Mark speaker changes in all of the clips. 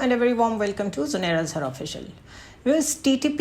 Speaker 1: and a very warm welcome to Zunaira Azhar Official. TTP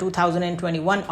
Speaker 1: 2021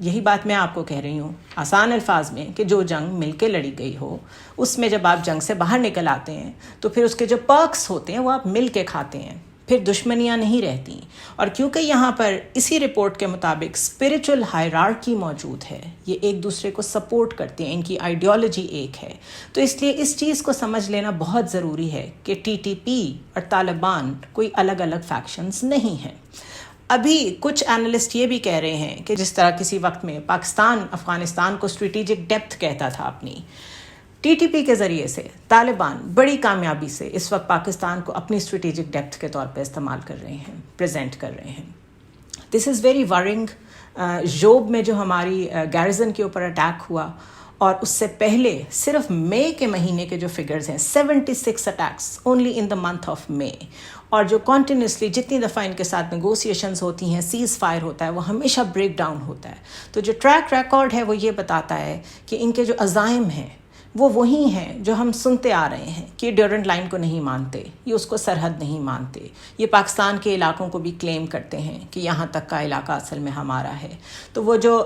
Speaker 1: یہی بات میں آپ کو کہہ رہی ہوں آسان الفاظ میں کہ جو جنگ مل کے لڑی گئی ہو اس میں جب آپ جنگ سے باہر نکل آتے ہیں تو پھر اس کے جو پرکس ہوتے ہیں وہ آپ مل کے کھاتے ہیں، پھر دشمنیاں نہیں رہتی۔ اور کیونکہ یہاں پر اسی رپورٹ کے مطابق اسپرچل ہائرارکی موجود ہے، یہ ایک دوسرے کو سپورٹ کرتے ہیں، ان کی آئیڈیالوجی ایک ہے، تو اس لیے اس چیز کو سمجھ لینا بہت ضروری ہے کہ ٹی ٹی پی اور طالبان کوئی الگ الگ فیکشنز نہیں ہیں۔ ابھی کچھ اینالسٹ یہ بھی کہہ رہے ہیں کہ جس طرح کسی وقت میں پاکستان افغانستان کو اسٹریٹجک ڈیپتھ کہتا تھا اپنی، ٹی ٹی پی کے ذریعے سے طالبان بڑی کامیابی سے اس وقت پاکستان کو اپنی اسٹریٹجک ڈیپتھ کے طور پہ استعمال کر رہے ہیں، پریزنٹ کر رہے ہیں۔ دس از ویری ورنگ۔ جوب میں جو ہماری گیرزن کے اوپر اٹیک ہوا اور اس سے پہلے صرف مئی کے مہینے کے جو فگرز ہیں 76 attacks only in the month of May, اور جو کنٹینیوسلی جتنی دفعہ ان کے ساتھ نیگوسیشنز ہوتی ہیں، سیز فائر ہوتا ہے، وہ ہمیشہ بریک ڈاؤن ہوتا ہے۔ تو جو ٹریک ریکارڈ ہے وہ یہ بتاتا ہے کہ ان کے جو عزائم ہیں وہ وہی ہیں جو ہم سنتے آ رہے ہیں کہ یہ ڈیورنٹ لائن کو نہیں مانتے، یہ اس کو سرحد نہیں مانتے، یہ پاکستان کے علاقوں کو بھی کلیم کرتے ہیں کہ یہاں تک کا علاقہ اصل میں ہمارا ہے۔ تو وہ جو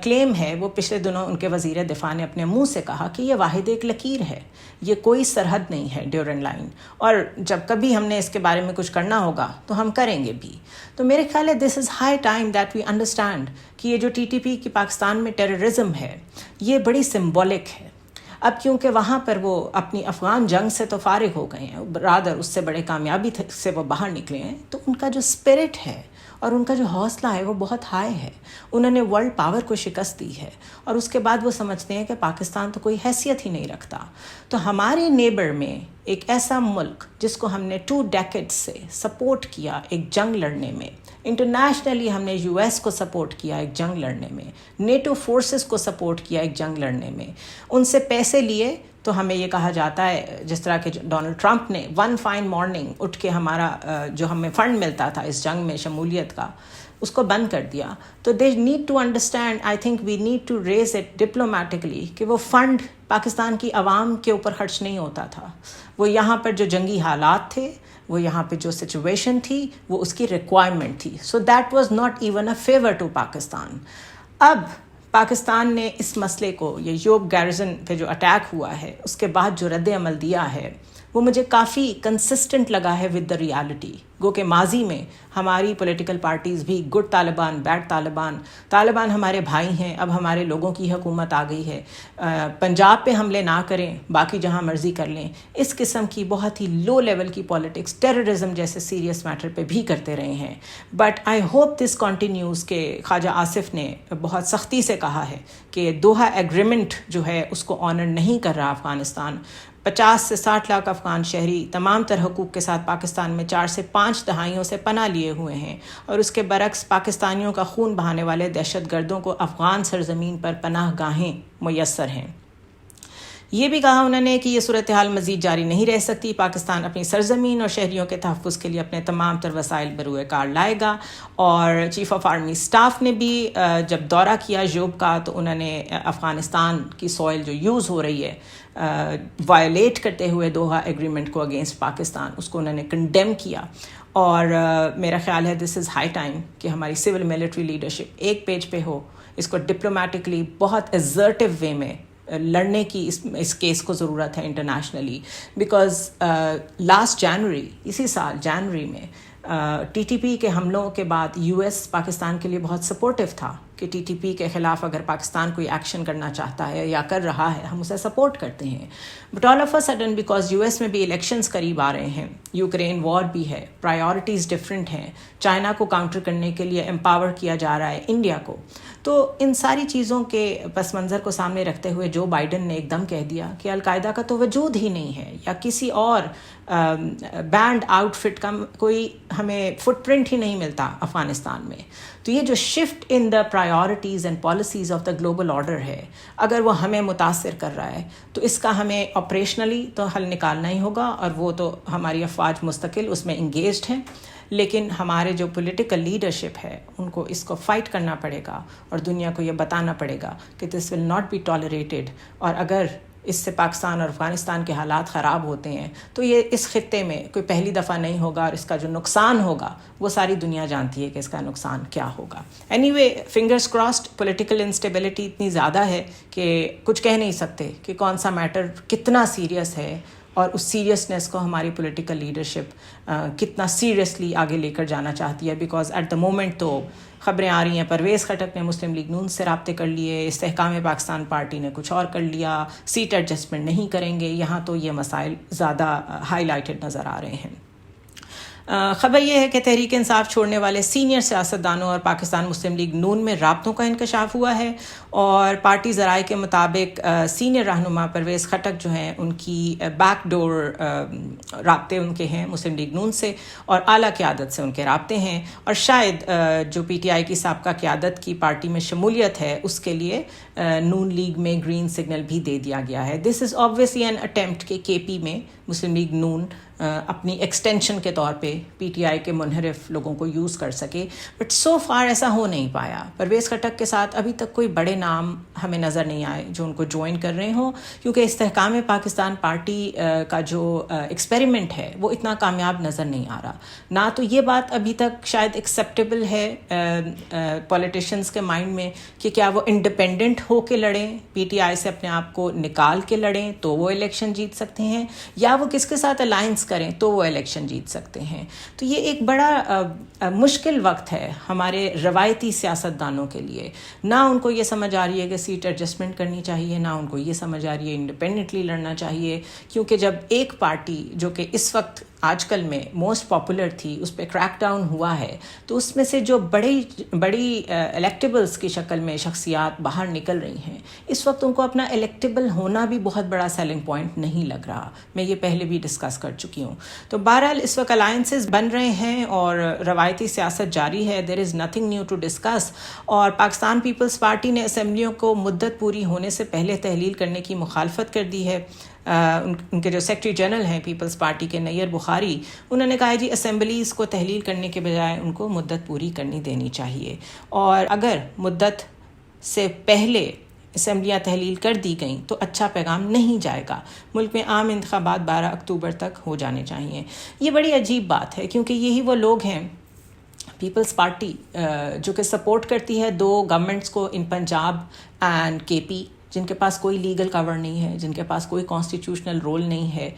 Speaker 1: کلیم ہے وہ پچھلے دنوں ان کے وزیر دفاع نے اپنے منہ سے کہا کہ یہ واحد ایک لکیر ہے، یہ کوئی سرحد نہیں ہے ڈیورنٹ لائن، اور جب کبھی ہم نے اس کے بارے میں کچھ کرنا ہوگا تو ہم کریں گے بھی۔ تو میرے خیال ہے this is high time that we understand کہ یہ جو ٹی ٹی پی کی پاکستان میں ٹیررزم ہے یہ بڑی سمبولک ہے۔ اب کیونکہ وہاں پر وہ اپنی افغان جنگ سے تو فارغ ہو گئے ہیں، برادر اس سے بڑے کامیابی سے وہ باہر نکلے ہیں، تو ان کا جو اسپرٹ ہے اور ان کا جو حوصلہ ہے وہ بہت ہائی ہے۔ انہوں نے ورلڈ پاور کو شکست دی ہے اور اس کے بعد وہ سمجھتے ہیں کہ پاکستان تو کوئی حیثیت ہی نہیں رکھتا۔ تو ہمارے نیبر میں ایک ایسا ملک جس کو ہم نے 2 ڈیکیڈ سے سپورٹ کیا ایک جنگ لڑنے میں، انٹرنیشنلی ہم نے یو ایس کو سپورٹ کیا ایک جنگ لڑنے میں، نیٹو فورسز کو سپورٹ کیا ایک جنگ لڑنے میں، ان سے پیسے لیے تو ہمیں یہ کہا جاتا ہے جس طرح کہ ڈونلڈ ٹرمپ نے ون فائن مارننگ اٹھ کے ہمارا جو ہمیں فنڈ ملتا تھا اس جنگ میں شمولیت کا اس کو بند کر دیا۔ تو they need to understand, I think we need to raise it diplomatically کہ وہ فنڈ پاکستان کی عوام کے اوپر خرچ نہیں ہوتا تھا، وہ یہاں پر جو جنگی حالات تھے، وہ یہاں پہ جو سچویشن تھی وہ اس کی ریکوائرمنٹ تھی، so that was not even a favour to Pakistan. اب پاکستان نے اس مسئلے کو، یہ یوب گیرزن پہ جو اٹیک ہوا ہے اس کے بعد جو رد عمل دیا ہے وہ مجھے کافی کنسسٹنٹ لگا ہے ود دا ریالٹی۔ گو کہ ماضی میں ہماری پولیٹیکل پارٹیز بھی گڈ طالبان، بیڈ طالبان، طالبان ہمارے بھائی ہیں، اب ہمارے لوگوں کی حکومت آ گئی ہے، پنجاب پہ حملے نہ کریں، باقی جہاں مرضی کر لیں، اس قسم کی بہت ہی لو لیول کی پالیٹکس ٹیررزم جیسے سیریس میٹر پہ بھی کرتے رہے ہیں۔ But I hope this continues کہ خواجہ آصف نے بہت سختی سے کہا ہے کہ دوحہ ایگریمنٹ جو ہے اس کو آنر نہیں کر رہا افغانستان۔ 50 سے 60 لاکھ افغان شہری تمام تر حقوق کے ساتھ پاکستان میں 4 سے 5 دہائیوں سے پناہ لیے ہوئے ہیں، اور اس کے برعکس پاکستانیوں کا خون بہانے والے دہشت گردوں کو افغان سرزمین پر پناہ گاہیں میسر ہیں۔ یہ بھی کہا انہوں نے کہ یہ صورتحال مزید جاری نہیں رہ سکتی، پاکستان اپنی سرزمین اور شہریوں کے تحفظ کے لیے اپنے تمام تر وسائل بروئے کار لائے گا۔ اور چیف آف آرمی سٹاف نے بھی جب دورہ کیا جوب کا تو انہوں نے افغانستان کی سوئل جو یوز ہو رہی ہے وائلیٹ کرتے ہوئے دوحہ ایگریمنٹ کو اگینسٹ پاکستان، اس کو انہوں نے کنڈیم کیا۔ اور میرا خیال ہے دس از ہائی ٹائم کہ ہماری سول ملٹری لیڈرشپ ایک پیج پہ ہو، اس کو ڈپلومیٹکلی بہت ایزرٹیو وے میں لڑنے کی اس کیس کو ضرورت ہے انٹرنیشنلی، بیکاز لاسٹ جنوری، اسی سال جنوری میں ٹی ٹی پی کے حملوں کے بعد یو ایس پاکستان کے لیے بہت سپورٹو تھا کہ ٹی ٹی پی کے خلاف اگر پاکستان کوئی ایکشن کرنا چاہتا ہے یا کر رہا ہے ہم اسے سپورٹ کرتے ہیں۔ But all of a sudden because U S میں بھی الیکشنز قریب آ رہے ہیں، یوکرین وار بھی ہے، پرائیورٹیز ڈفرینٹ ہیں، چائنا کو کاؤنٹر کرنے کے لیے امپاور کیا جا رہا ہے انڈیا کو، تو ان ساری چیزوں کے پس منظر کو سامنے رکھتے ہوئے جو بائیڈن نے ایک دم کہہ دیا کہ القاعدہ کا تو وجود ہی نہیں ہے، یا کسی اور بینڈ آؤٹ فٹ کا کوئی ہمیں فٹ پرنٹ ہی نہیں ملتا افغانستان میں۔ تو یہ جو shift in the priorities and policies of the global order ہے، اگر وہ ہمیں متاثر کر رہا ہے تو اس کا ہمیں آپریشنلی تو حل نکالنا ہی ہوگا، اور وہ تو ہماری افواج مستقل اس میں انگیجڈ ہیں، لیکن ہمارے جو پولیٹیکل لیڈرشپ ہے ان کو اس کو فائٹ کرنا پڑے گا اور دنیا کو یہ بتانا پڑے گا کہ دس ول ناٹ بی ٹالریٹڈ، اور اگر اس سے پاکستان اور افغانستان کے حالات خراب ہوتے ہیں تو یہ اس خطے میں کوئی پہلی دفعہ نہیں ہوگا، اور اس کا جو نقصان ہوگا وہ ساری دنیا جانتی ہے کہ اس کا نقصان کیا ہوگا. Any way fingers crossed. Political instability اتنی زیادہ ہے کہ کچھ کہہ نہیں سکتے کہ کون سا میٹر کتنا سیریس ہے، اور اس سیریسنس کو ہماری پولیٹیکل لیڈرشپ کتنا سیریسلی آگے لے کر جانا چاہتی ہے. بیکاز ایٹ دا مومنٹ تو خبریں آ رہی ہیں پرویز خٹک نے مسلم لیگ نون سے رابطے کر لیے، استحکام پاکستان پارٹی نے کچھ اور کر لیا، سیٹ ایڈجسٹمنٹ نہیں کریں گے. یہاں تو یہ مسائل زیادہ ہائی لائٹڈ نظر آ رہے ہیں. خبر یہ ہے کہ تحریک انصاف چھوڑنے والے سینئر سیاستدانوں اور پاکستان مسلم لیگ نون میں رابطوں کا انکشاف ہوا ہے، اور پارٹی ذرائع کے مطابق سینئر رہنما پرویز خٹک جو ہیں ان کی بیک ڈور رابطے ان کے ہیں مسلم لیگ نون سے، اور اعلیٰ قیادت سے ان کے رابطے ہیں، اور شاید جو پی ٹی آئی کی سابقہ قیادت کی پارٹی میں شمولیت ہے اس کے لیے نون لیگ میں گرین سگنل بھی دے دیا گیا ہے. This is obviously an attempt کہ کے پی میں مسلم لیگ نون اپنی ایکسٹینشن کے طور پہ پی ٹی آئی کے منحرف لوگوں کو یوز کر سکے، بٹ سو فار ایسا ہو نہیں پایا. پرویز خٹک کے ساتھ ابھی تک کوئی بڑے نام ہمیں نظر نہیں آئے جو ان کو جوائن کر رہے ہوں، کیونکہ استحکام پاکستان پارٹی کا جو ایکسپیریمنٹ ہے وہ اتنا کامیاب نظر نہیں آ رہا. نہ تو یہ بات ابھی تک شاید ایکسیپٹیبل ہے پولیٹیشینس کے مائنڈ میں کہ کیا وہ انڈیپینڈنٹ ہو کے لڑیں، پی ٹی آئی سے اپنے آپ کو نکال کے لڑیں تو وہ الیکشن جیت سکتے ہیں، یا وہ کس کے ساتھ الائنس کریں تو وہ الیکشن جیت سکتے ہیں. تو یہ ایک بڑا مشکل وقت ہے ہمارے روایتی سیاستدانوں کے لیے. نہ ان کو یہ سمجھ آ رہی ہے کہ سیٹ ایڈجسٹمنٹ کرنی چاہیے، نہ ان کو یہ سمجھ آ رہی ہے انڈیپینڈنٹلی لڑنا چاہیے، کیونکہ جب ایک پارٹی جو کہ اس وقت آج کل میں موسٹ پاپولر تھی اس پہ کریک ڈاؤن ہوا ہے، تو اس میں سے جو بڑی الیکٹیبلز کی شکل میں شخصیات باہر نکل رہی ہیں، اس وقت ان کو اپنا الیکٹیبل ہونا بھی بہت بڑا سیلنگ پوائنٹ نہیں لگ رہا. میں یہ پہلے بھی ڈسکس کر چکی ہوں. تو بہرحال اس وقت الائنسز بن رہے ہیں اور روایتی سیاست جاری ہے. There is nothing new to discuss. اور پاکستان پیپلز پارٹی نے اسمبلیوں کو مدت پوری ہونے سے پہلے تحلیل کرنے کی مخالفت کر دی ہے. ان کے جو سیکرٹری جنرل ہیں پیپلز پارٹی کے نیئر بخاری، انہوں نے کہا جی اسمبلیز کو تحلیل کرنے کے بجائے ان کو مدت پوری کرنی دینی چاہیے، اور اگر مدت سے پہلے اسمبلیاں تحلیل کر دی گئیں تو اچھا پیغام نہیں جائے گا. ملک میں عام انتخابات 12 اکتوبر تک ہو جانے چاہیے. یہ بڑی عجیب بات ہے، کیونکہ یہی وہ لوگ ہیں پیپلز پارٹی جو کہ سپورٹ کرتی ہے دو گورنمنٹس کو ان پنجاب اینڈ کے پی، جن کے پاس کوئی لیگل کور نہیں ہے، جن کے پاس کوئی کانسٹیٹیوشنل رول نہیں ہے،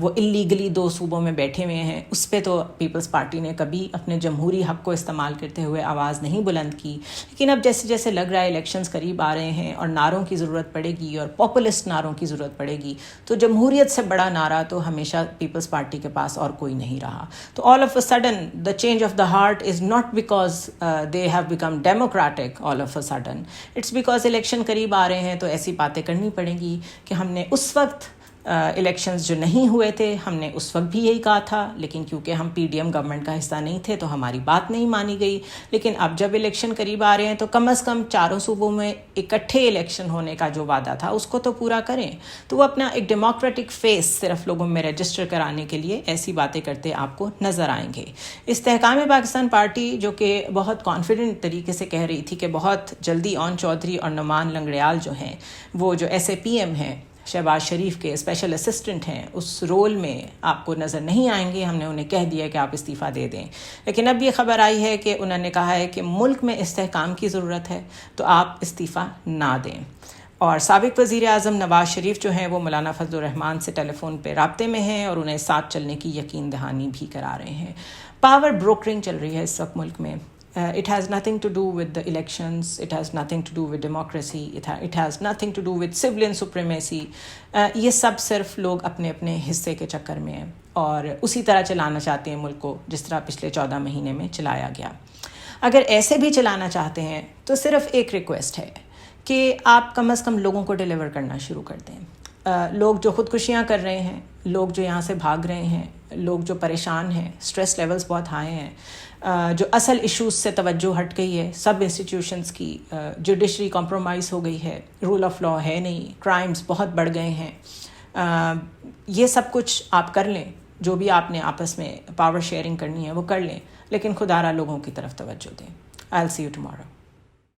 Speaker 1: وہ اللیگلی دو صوبوں میں بیٹھے ہوئے ہیں. اس پہ تو پیپلز پارٹی نے کبھی اپنے جمہوری حق کو استعمال کرتے ہوئے آواز نہیں بلند کی. لیکن اب جیسے جیسے لگ رہا ہے الیکشنز قریب آ رہے ہیں اور نعروں کی ضرورت پڑے گی اور پاپولسٹ نعروں کی ضرورت پڑے گی، تو جمہوریت سے بڑا نعرہ تو ہمیشہ پیپلز پارٹی کے پاس اور کوئی نہیں رہا. تو all of a sudden the change of the heart is not because they have become democratic all of a sudden, it's because election قریب آ رہے ہیں تو ایسی باتیں کرنی پڑیں گی کہ ہم نے اس وقت الیکشنز جو نہیں ہوئے تھے ہم نے اس وقت بھی یہی کہا تھا، لیکن کیونکہ ہم پی ڈی ایم گورنمنٹ کا حصہ نہیں تھے تو ہماری بات نہیں مانی گئی. لیکن اب جب الیکشن قریب آ رہے ہیں تو کم از کم چاروں صوبوں میں اکٹھے الیکشن ہونے کا جو وعدہ تھا اس کو تو پورا کریں. تو وہ اپنا ایک ڈیموکریٹک فیس صرف لوگوں میں رجسٹر کرانے کے لیے ایسی باتیں کرتے آپ کو نظر آئیں گے. استحکام پاکستان پارٹی جو کہ بہت کانفیڈنٹ طریقے سے کہہ رہی تھی کہ بہت جلدی اون چودھری اور نعمان لنگڑیال جو ہیں وہ جو ایس اے پی ایم ہیں شہباز شریف کے اسپیشل اسسٹنٹ ہیں، اس رول میں آپ کو نظر نہیں آئیں گے. ہم نے انہیں کہہ دیا کہ آپ استعفیٰ دے دیں. لیکن اب یہ خبر آئی ہے کہ انہوں نے کہا ہے کہ ملک میں استحکام کی ضرورت ہے تو آپ استعفیٰ نہ دیں. اور سابق وزیر اعظم نواز شریف جو ہیں وہ مولانا فضل الرحمان سے ٹیلی فون پہ رابطے میں ہیں اور انہیں ساتھ چلنے کی یقین دہانی بھی کرا رہے ہیں. پاور بروکرنگ چل رہی ہے اس وقت ملک میں. It has nothing to do with the elections, it has nothing to do with democracy, it has nothing to do with civilian supremacy. یہ سب صرف لوگ اپنے اپنے حصے کے چکر میں ہیں اور اسی طرح چلانا چاہتے ہیں ملک کو جس طرح پچھلے 14 مہینے میں چلایا گیا. اگر ایسے بھی چلانا چاہتے ہیں تو صرف ایک ریکویسٹ ہے کہ آپ کم از کم لوگوں کو ڈیلیور کرنا شروع کر دیں. لوگ جو خودکشیاں کر رہے ہیں، لوگ جو یہاں سے بھاگ رہے ہیں، لوگ جو پریشان ہیں، اسٹریس لیولز بہت ہائی ہیں، جو اصل ایشوز سے توجہ ہٹ گئی ہے سب انسٹیٹیوشنز کی، جوڈیشری کمپرومائز ہو گئی ہے، رول آف لا ہے نہیں، کرائمز بہت بڑھ گئے ہیں. یہ سب کچھ آپ کر لیں، جو بھی آپ نے آپس میں پاور شیئرنگ کرنی ہے وہ کر لیں، لیکن خدا را لوگوں کی طرف توجہ دیں. I'll see you tomorrow.